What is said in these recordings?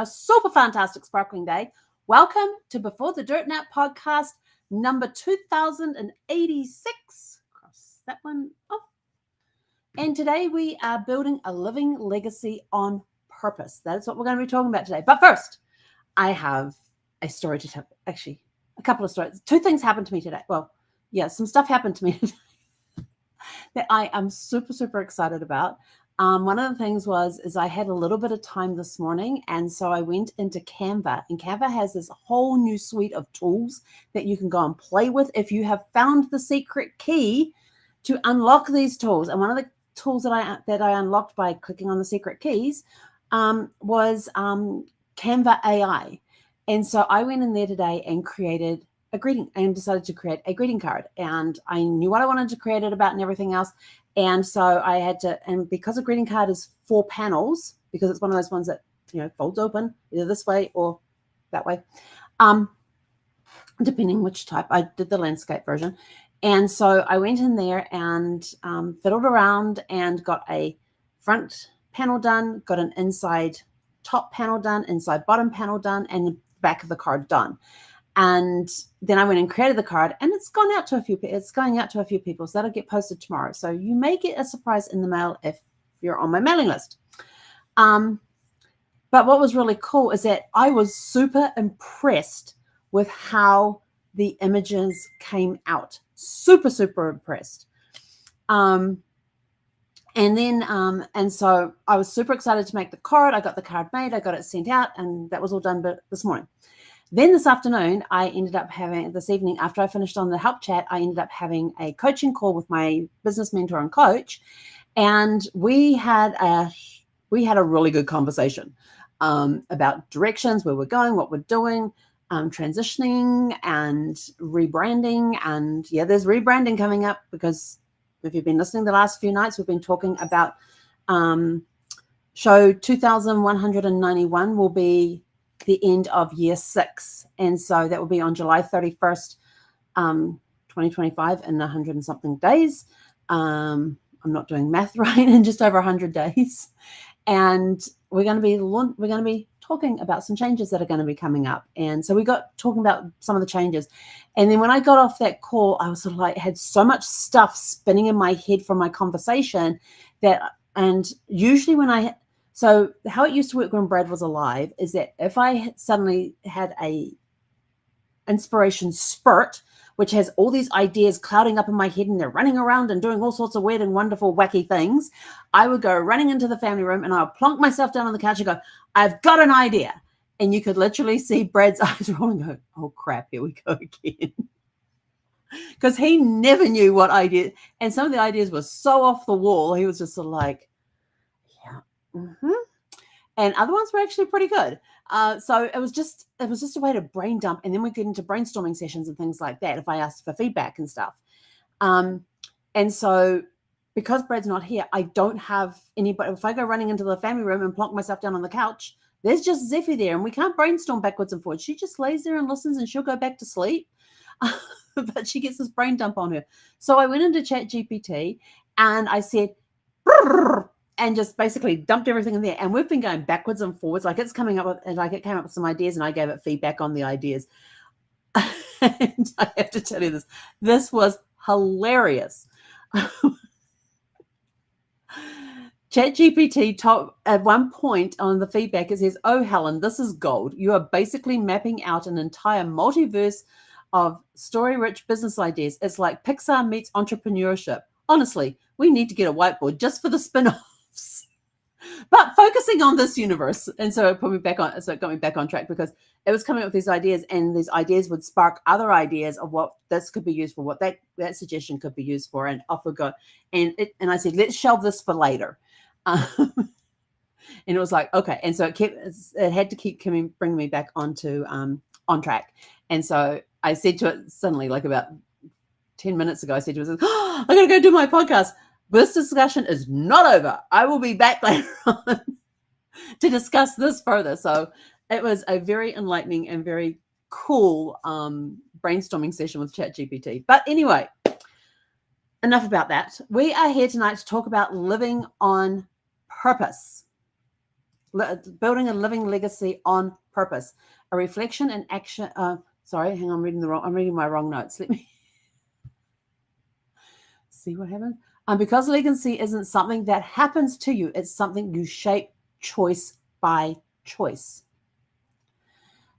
A super fantastic sparkling day. Welcome to Before the Dirt Nap podcast number 2086. Cross that one off. And today we are building a living legacy on purpose. That's what we're going to be talking about today. But first, I have a story to tell. Actually, a couple of stories. Two things happened to me today. Well, yeah, some stuff happened to me today that I am super, super excited about. One of the things is I had a little bit of time this morning, and so I went into Canva, and Canva has this whole new suite of tools that you can go and play with if you have found the secret key to unlock these tools. And one of the tools that I unlocked by clicking on the secret keys was Canva AI. And so I went in there today and decided to create a greeting card. And I knew what I wanted to create it about and everything else. And so I had to, and because a greeting card is 4 panels, because it's one of those ones that, folds open either this way or that way, depending which type. I did the landscape version. And so I went in there and fiddled around and got a front panel done, got an inside top panel done, inside bottom panel done, and the back of the card done. And then I went and created the card, and it's going out to a few people, so that'll get posted tomorrow. So you may get a surprise in the mail if you're on my mailing list. But what was really cool is that I was super impressed with how the images came out. Super, super impressed. And so I was super excited to make the card. I got the card made, I got it sent out, and that was all done this morning. Then this afternoon, this evening, after I finished on the help chat, I ended up having a coaching call with my business mentor and coach. And we had a really good conversation about directions, where we're going, what we're doing, transitioning and rebranding. And yeah, there's rebranding coming up, because if you've been listening the last few nights, we've been talking about show 2191 will be the end of year 6, and so that will be on July 31st, 2025, in 100 and something days. I'm not doing math right, in just over 100 days, and we're going to be talking about some changes that are going to be coming up. And so we got talking about some of the changes, and then when I got off that call, I was sort of like, had so much stuff spinning in my head from my conversation and usually so how it used to work when Brad was alive is that if I suddenly had a inspiration spurt, which has all these ideas clouding up in my head and they're running around and doing all sorts of weird and wonderful, wacky things, I would go running into the family room and I would plonk myself down on the couch and go, I've got an idea. And you could literally see Brad's eyes rolling, go, oh crap, here we go again. Because he never knew what idea, and some of the ideas were so off the wall, he was just sort of like, mm-hmm. And other ones were actually pretty good. So it was just a way to brain dump, and then we get into brainstorming sessions and things like that if I asked for feedback and stuff. And so because Brad's not here, I don't have anybody. If I go running into the family room and plonk myself down on the couch, there's just Zeffie there, and we can't brainstorm backwards and forwards. She just lays there and listens, and she'll go back to sleep. But she gets this brain dump on her. So I went into ChatGPT and I said, and just basically dumped everything in there. And we've been going backwards and forwards. Like it came up with some ideas, and I gave it feedback on the ideas. And I have to tell you this was hilarious. ChatGPT at one point on the feedback, it says, oh, Helen, this is gold. You are basically mapping out an entire multiverse of story-rich business ideas. It's like Pixar meets entrepreneurship. Honestly, we need to get a whiteboard just for the spin-offs, but focusing on this universe. And so it got me back on track, because it was coming up with these ideas, and these ideas would spark other ideas of what this could be used for, what that suggestion could be used for, and off we go. And I said, let's shelve this for later. And it was like, okay. And so it had to keep bringing me back onto on track. And so I said to it suddenly, like about 10 minutes ago, I said to it, I got to go do my podcast. This discussion is not over. I will be back later on to discuss this further. So it was a very enlightening and very cool brainstorming session with ChatGPT. But anyway, enough about that. We are here tonight to talk about living on purpose. building a living legacy on purpose, a reflection and action. Sorry, hang on, I'm reading my wrong notes. Let me see what happens. Because legacy isn't something that happens to you, it's something you shape choice by choice.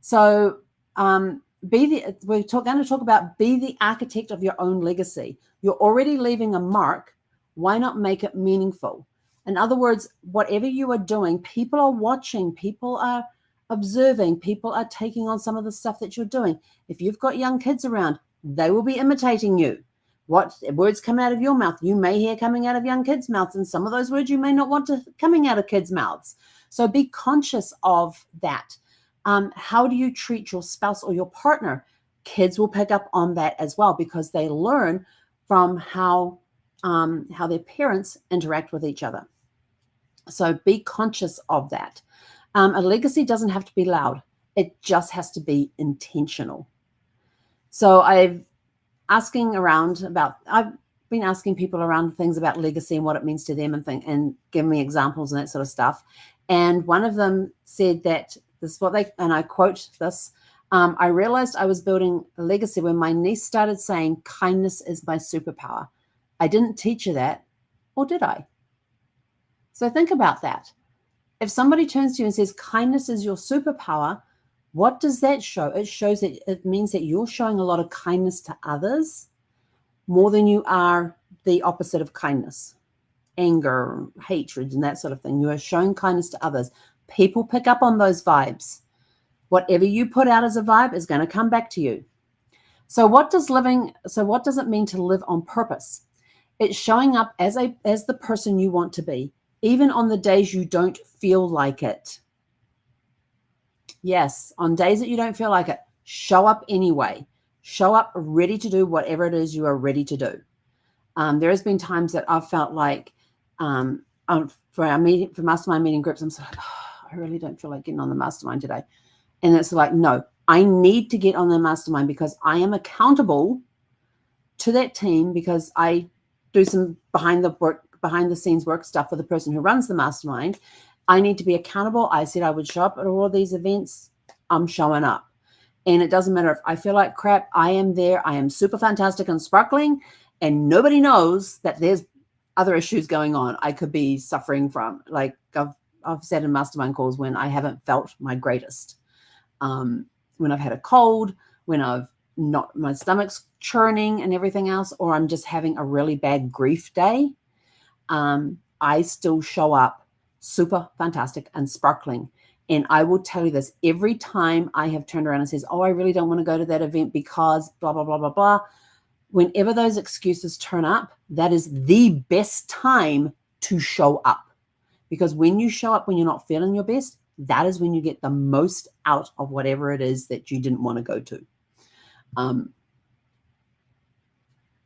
So we're going to talk about be the architect of your own legacy. You're already leaving a mark. Why not make it meaningful? In other words, whatever you are doing, people are watching, people are observing, people are taking on some of the stuff that you're doing. If you've got young kids around, they will be imitating you. What words come out of your mouth, you may hear coming out of young kids' mouths, and some of those words you may not want to coming out of kids' mouths. So be conscious of that. How do you treat your spouse or your partner? Kids will pick up on that as well because they learn from how their parents interact with each other. So be conscious of that. A legacy doesn't have to be loud. It just has to be intentional. So I've been asking people around things about legacy and what it means to them and giving me examples and that sort of stuff. And one of them said that this is what and I quote this, I realized I was building a legacy when my niece started saying, kindness is my superpower. I didn't teach her that, or did I? So think about that. If somebody turns to you and says, kindness is your superpower, what does that show? It means that you're showing a lot of kindness to others more than you are the opposite of kindness, anger, hatred, and that sort of thing. You are showing kindness to others. People pick up on those vibes. Whatever you put out as a vibe is going to come back to you. So what does it mean to live on purpose? It's showing up as the person you want to be, even on the days you don't feel like it. Yes, on days that you don't feel like it, show up anyway. Show up ready to do whatever it is you are ready to do. There has been times that I've felt like for mastermind meeting groups, I'm sort of like, I really don't feel like getting on the mastermind today. And it's like, no, I need to get on the mastermind because I am accountable to that team because I do some behind the scenes work stuff for the person who runs the mastermind. I need to be accountable. I said I would show up at all of these events. I'm showing up. And it doesn't matter if I feel like crap. I am there. I am super fantastic and sparkling. And nobody knows that there's other issues going on. I could be suffering from, like I've sat in mastermind calls when I haven't felt my greatest. When I've had a cold, when my stomach's churning and everything else, or I'm just having a really bad grief day. I still show up super fantastic and sparkling. And I will tell you this, every time I have turned around and says, oh, I really don't want to go to that event because blah, blah, blah, blah, blah. Whenever those excuses turn up, that is the best time to show up. Because when you show up when you're not feeling your best, that is when you get the most out of whatever it is that you didn't want to go to.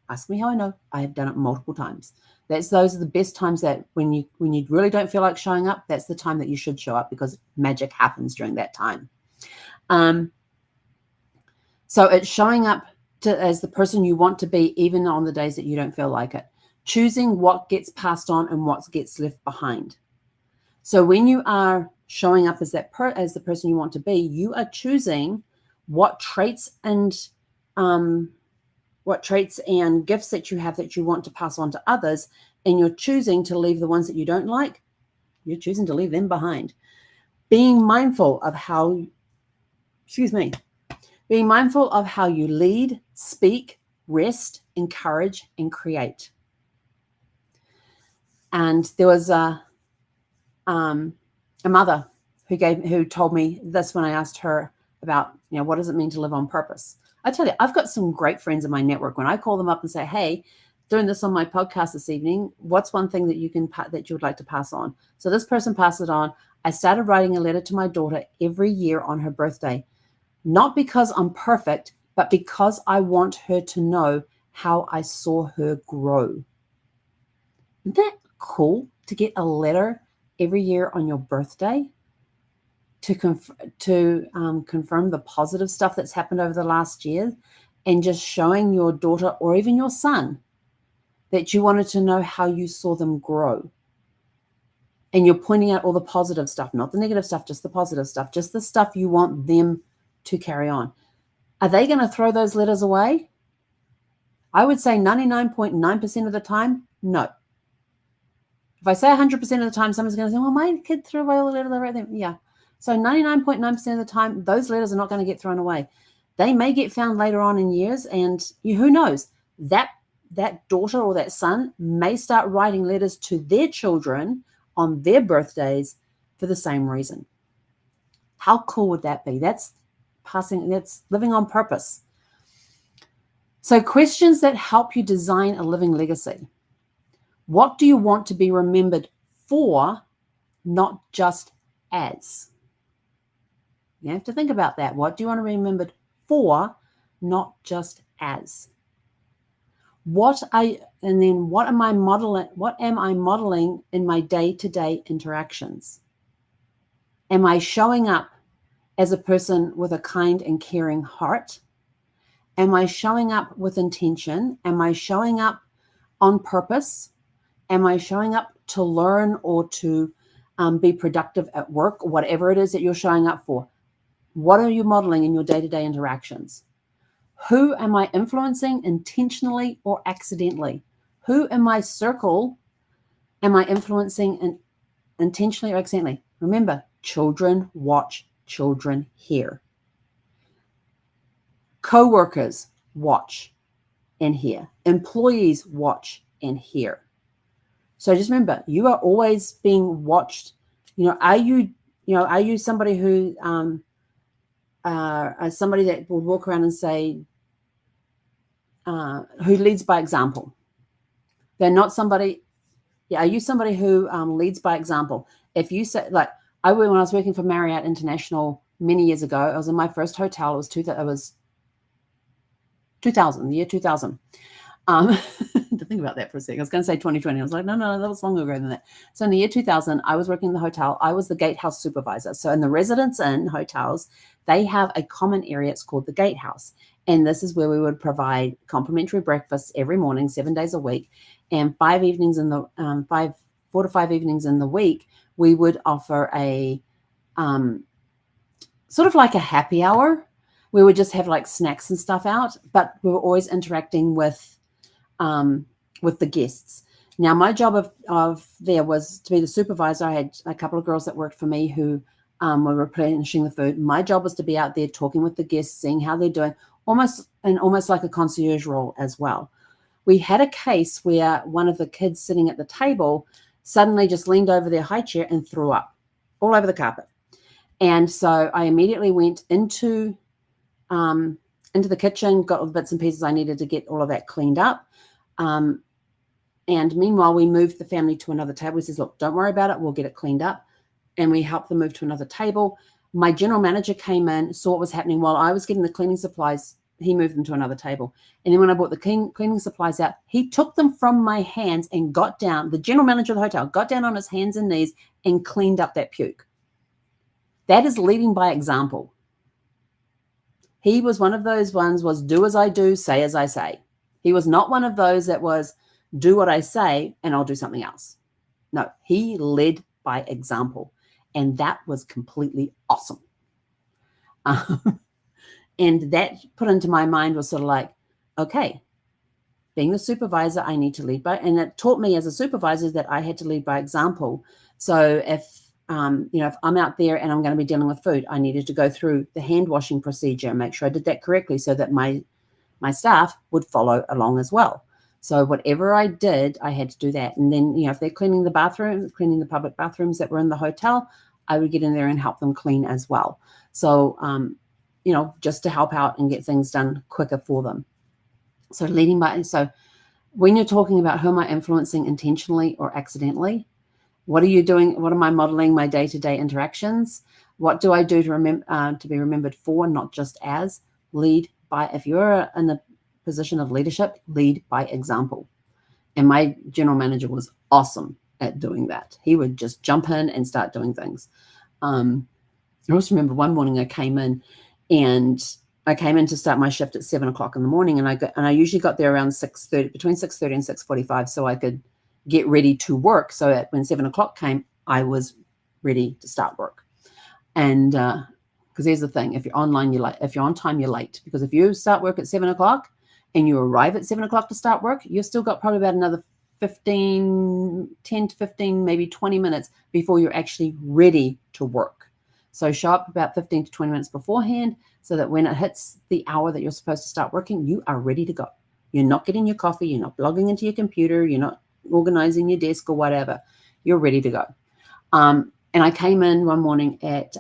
Ask me how I know. I have done it multiple times. Those are the best times that when you really don't feel like showing up, that's the time that you should show up because magic happens during that time. So it's showing up as the person you want to be, even on the days that you don't feel like it. Choosing what gets passed on and what gets left behind. So when you are showing up as the person you want to be, you are choosing what traits and gifts that you have that you want to pass on to others, and you're choosing to leave the ones that you don't like. You're choosing to leave them behind. Being mindful of how you lead, speak, rest, encourage, and create. And there was a mother who told me this when I asked her about, what does it mean to live on purpose? I tell you, I've got some great friends in my network. When I call them up and say, hey, doing this on my podcast this evening, what's one thing that you would like to pass on? So this person passed it on. I started writing a letter to my daughter every year on her birthday, not because I'm perfect, but because I want her to know how I saw her grow. Isn't that cool to get a letter every year on your birthday to confirm the positive stuff that's happened over the last year, and just showing your daughter or even your son that you wanted to know how you saw them grow? and you're pointing out all the positive stuff, not the negative stuff, just the positive stuff, just the stuff you want them to carry on. Are they going to throw those letters away? I would say 99.9% of the time, no. If I say 100% of the time, someone's going to say, well, my kid threw away all the letters I wrote them. Yeah. So 99.9% of the time, those letters are not going to get thrown away. They may get found later on in years, and who knows, that daughter or that son may start writing letters to their children on their birthdays for the same reason. How cool would that be? That's living on purpose. So questions that help you design a living legacy. What do you want to be remembered for, not just as? You have to think about that. What do you want to be remembered for, not just as? What am I modeling in my day-to-day interactions? Am I showing up as a person with a kind and caring heart? Am I showing up with intention? Am I showing up on purpose? Am I showing up to learn or to be productive at work, whatever it is that you're showing up for? What are you modeling in your day-to-day interactions? Who am I influencing intentionally or accidentally? Who in my circle am I influencing intentionally or accidentally? Remember, children watch, children hear. Co-workers watch and hear. Employees watch and hear. So just remember, you are always being watched. Are you somebody who somebody that will walk around and say, who leads by example? They're not somebody. Yeah, are you somebody who leads by example? If you say, like, when I was working for Marriott International many years ago, I was in my first hotel. It was 2000, the year 2000. To think about that for a second. I was going to say 2020. I was like, no, that was longer ago than that. So in the year 2000, I was working in the hotel. I was the gatehouse supervisor. So in the Residence Inn hotels, they have a common area. It's called the gatehouse. And this is where we would provide complimentary breakfasts every morning, 7 days a week. And 4 to 5 evenings in the week, we would offer a sort of like a happy hour. We would just have like snacks and stuff out, but we were always interacting with the guests. Now, my job of there was to be the supervisor. I had a couple of girls that worked for me who were replenishing the food. My job was to be out there talking with the guests, seeing how they're doing, almost like a concierge role as well. We had a case where one of the kids sitting at the table suddenly just leaned over their high chair and threw up all over the carpet. And so I immediately went into the kitchen, got all the bits and pieces I needed to get all of that cleaned up. And meanwhile, we moved the family to another table. He says, look, don't worry about it. We'll get it cleaned up. And we helped them move to another table. My general manager came in, saw what was happening while I was getting the cleaning supplies. He moved them to another table. And then when I brought the cleaning supplies out, he took them from my hands and got down. The general manager of the hotel got down on his hands and knees and cleaned up that puke. That is leading by example. He was one of those ones was do as I do, say as I say. He was not one of those that was do what I say and I'll do something else. No, he led by example. And that was completely awesome. And that put into my mind was sort of like, okay, being the supervisor, I need to lead by, and it taught me as a supervisor that I had to lead by example. So if I'm out there and I'm going to be dealing with food, I needed to go through the hand washing procedure and make sure I did that correctly so that my staff would follow along as well. So whatever I did, I had to do that. And then, if they're cleaning the public bathrooms that were in the hotel, I would get in there and help them clean as well. So, just to help out and get things done quicker for them. So when you're talking about who am I influencing intentionally or accidentally, what are you doing? What am I modeling my day-to-day interactions? What do I do to be remembered for, not just as? Lead by, if you're in a position of leadership, lead by example. And my general manager was awesome at doing that. He would just jump in and start doing things. I also remember one morning I came in to start my shift at 7 o'clock in the morning. And I usually got there around 6:30, between 6:30 and 6:45, so I could get ready to work. So that when 7 o'clock came, I was ready to start work. And because here's the thing, if you're online, you're late. If you're on time, you're late. Because if you start work at 7 o'clock and you arrive at 7 o'clock to start work, you've still got probably about another 10 to 15, maybe 20 minutes before you're actually ready to work. So show up about 15 to 20 minutes beforehand so that when it hits the hour that you're supposed to start working, you are ready to go. You're not getting your coffee. You're not logging into your computer. You're not organizing your desk or whatever. You're ready to go. And I came in one morning at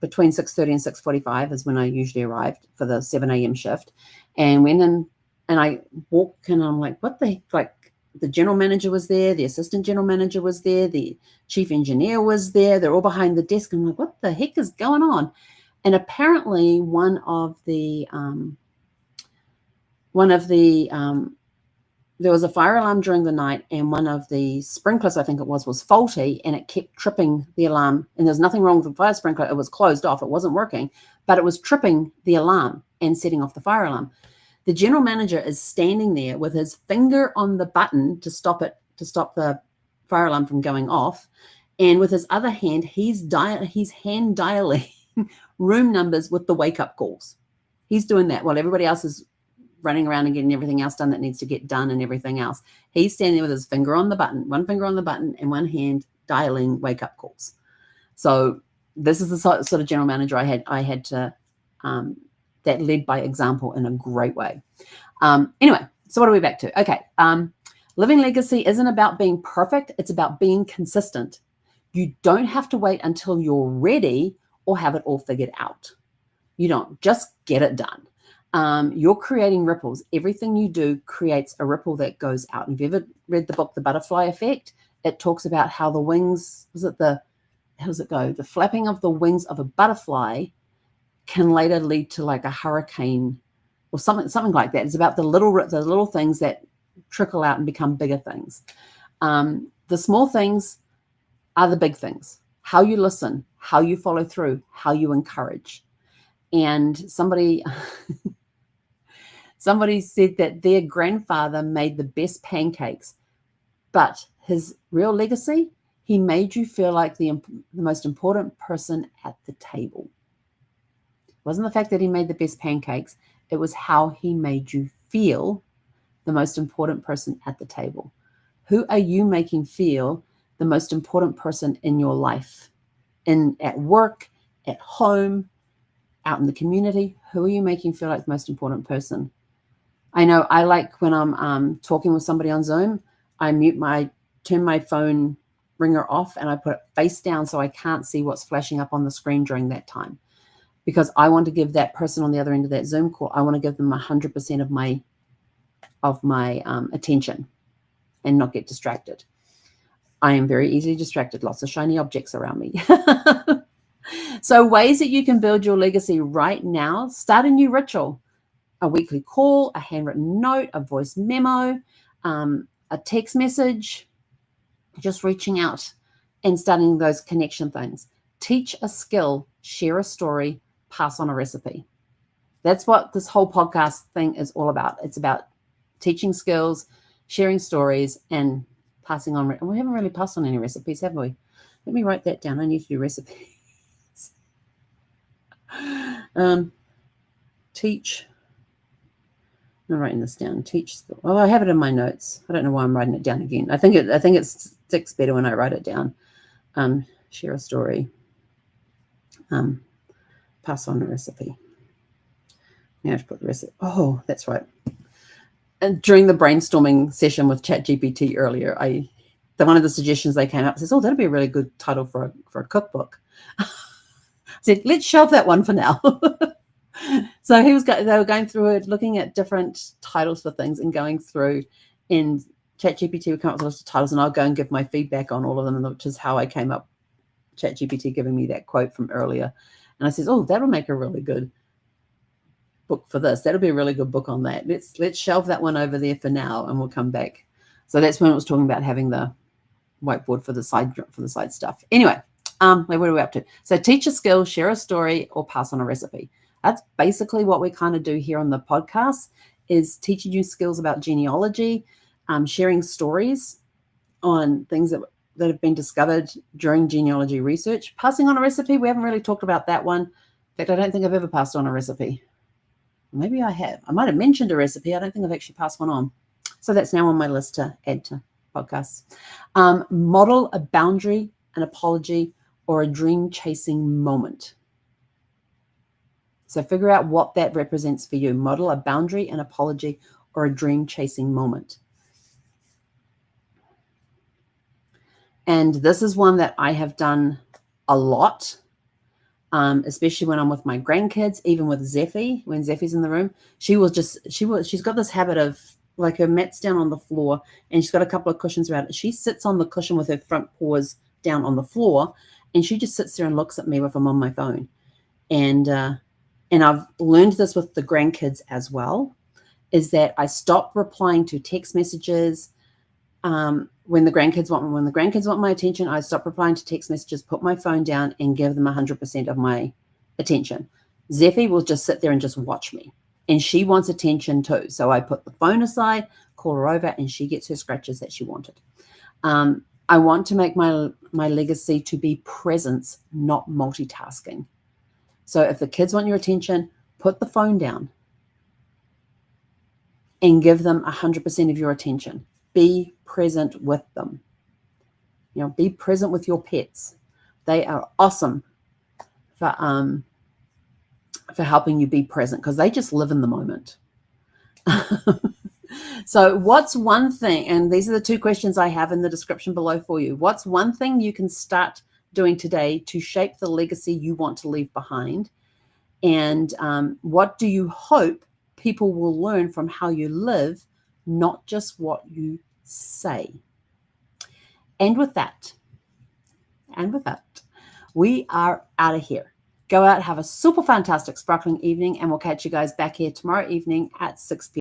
between 6:30 and 6:45 is when I usually arrived for the 7 a.m. shift, and went in and I walked in and I'm like, what the heck? Like, the general manager was there, the assistant general manager was there, the chief engineer was there. They're all behind the desk. I'm like, what the heck is going on? And apparently there was a fire alarm during the night, and one of the sprinklers, I think it was faulty, and it kept tripping the alarm. And there's nothing wrong with the fire sprinkler. It was closed off. It wasn't working, but it was tripping the alarm and setting off the fire alarm. The general manager is standing there with his finger on the button to stop the fire alarm from going off. And with his other hand, he's hand dialing room numbers with the wake up calls. He's doing that while everybody else is running around and getting everything else done that needs to get done and everything else. He's standing there with his finger on the button, one finger on the button and one hand dialing wake up calls. So this is the sort of general manager I had to, that led by example in a great way. Anyway, so what are we back to? Okay. Living legacy isn't about being perfect. It's about being consistent. You don't have to wait until you're ready or have it all figured out. You don't. Just get it done. You're creating ripples. Everything you do creates a ripple that goes out. Have you ever read the book, The Butterfly Effect? It talks about how the wings, how does it go? The flapping of the wings of a butterfly can later lead to like a hurricane or something like that. It's about the little things that trickle out and become bigger things. The small things are the big things. How you listen, how you follow through, how you encourage. And somebody said that their grandfather made the best pancakes, but his real legacy, he made you feel like the most important person at the table. It wasn't the fact that he made the best pancakes. It was how he made you feel the most important person at the table. Who are you making feel the most important person in your life? At work, at home, out in the community? Who are you making feel like the most important person? I know I like when I'm talking with somebody on Zoom, I turn my phone ringer off and I put it face down so I can't see what's flashing up on the screen during that time, because I want to give that person on the other end of that Zoom call, I want to give them 100% of my attention and not get distracted. I am very easily distracted, lots of shiny objects around me. So ways that you can build your legacy right now: start a new ritual, a weekly call, a handwritten note, a voice memo, a text message, just reaching out and starting those connection things. Teach a skill, share a story, pass on a recipe. That's what this whole podcast thing is all about. It's about teaching skills, sharing stories, and passing on. We haven't really passed on any recipes, have we? Let me write that down. I need to do recipes. Teach. I'm writing this down. Teach skill. Oh, I have it in my notes. I don't know why I'm writing it down again. I think it sticks better when I write it down. Share a story. Pass on a recipe. Now I have to put the recipe. Oh, that's right. And during the brainstorming session with ChatGPT earlier, one of the suggestions they came up says, "Oh, that'd be a really good title for a cookbook." I said, "Let's shelve that one for now." So they were going through it, looking at different titles for things and going through, and ChatGPT would come up with a list of titles, and I'll go and give my feedback on all of them, which is how I came up. ChatGPT giving me that quote from earlier, and I says, "Oh, that'll make a really good book for this. That'll be a really good book on that. Let's shelve that one over there for now, and we'll come back." So that's when it was talking about having the whiteboard for the side stuff. Anyway, what are we up to? So teach a skill, share a story, or pass on a recipe. That's basically what we kind of do here on the podcast, is teaching you skills about genealogy, sharing stories on things that that have been discovered during genealogy research. Passing on a recipe, we haven't really talked about that one. In fact, I don't think I've ever passed on a recipe. Maybe I have. I might have mentioned a recipe. I don't think I've actually passed one on. So that's now on my list to add to podcasts. Model a boundary, an apology, or a dream-chasing moment. So figure out what that represents for you. Model a boundary, an apology, or a dream-chasing moment. And this is one that I have done a lot, especially when I'm with my grandkids, even with Zeffie. When Zeffie's in the room, she's got this habit of, like, her mat's down on the floor and she's got a couple of cushions around it. She sits on the cushion with her front paws down on the floor, and she just sits there and looks at me if I'm on my phone. And I've learned this with the grandkids as well, is that I stop replying to text messages. When the grandkids want my attention, I stop replying to text messages, put my phone down, and give them 100% of my attention. Zeffie will just sit there and just watch me, and she wants attention too. So I put the phone aside, call her over, and she gets her scratches that she wanted. I want to make my legacy to be presence, not multitasking. So if the kids want your attention, put the phone down and give them 100% of your attention. Be present with them. Be present with your pets. They are awesome for helping you be present, because they just live in the moment. So what's one thing, and these are the 2 questions I have in the description below for you. What's one thing you can start doing today to shape the legacy you want to leave behind? And what do you hope people will learn from how you live, not just what you say? And with that, we are out of here. Go out, have a super fantastic, sparkling evening, and we'll catch you guys back here tomorrow evening at 6 p.m.